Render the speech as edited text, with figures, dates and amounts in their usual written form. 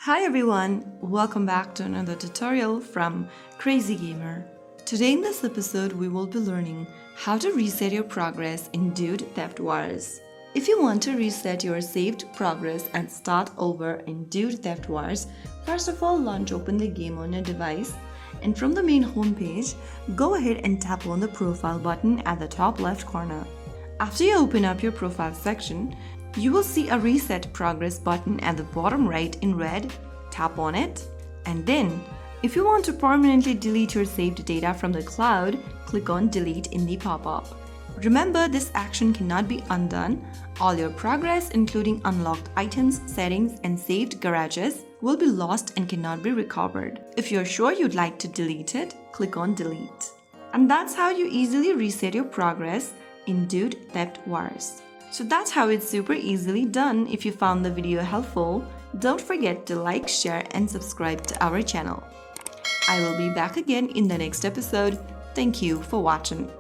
Hi everyone, welcome back to another tutorial from Crazy Gamer. Today in this episode we will be learning how to reset your progress in Dude Theft Wars. If you want to reset your saved progress and start over in Dude Theft Wars, first of all launch open the game on your device and from the main homepage, go ahead and tap on the profile button at the top left corner. After you open up your profile section, you will see a reset progress button at the bottom right in red. Tap on it, and then if you want to permanently delete your saved data from the cloud, click on delete in the pop-up. Remember, this action cannot be undone. All your progress, including unlocked items, settings, and saved garages, will be lost and cannot be recovered. If you're sure you'd like to delete it, click on delete. And that's how you easily reset your progress in Dude Theft Wars. So that's how it's super easily done. If you found the video helpful, don't forget to like, share, and subscribe to our channel. I will be back again in the next episode. Thank you for watching.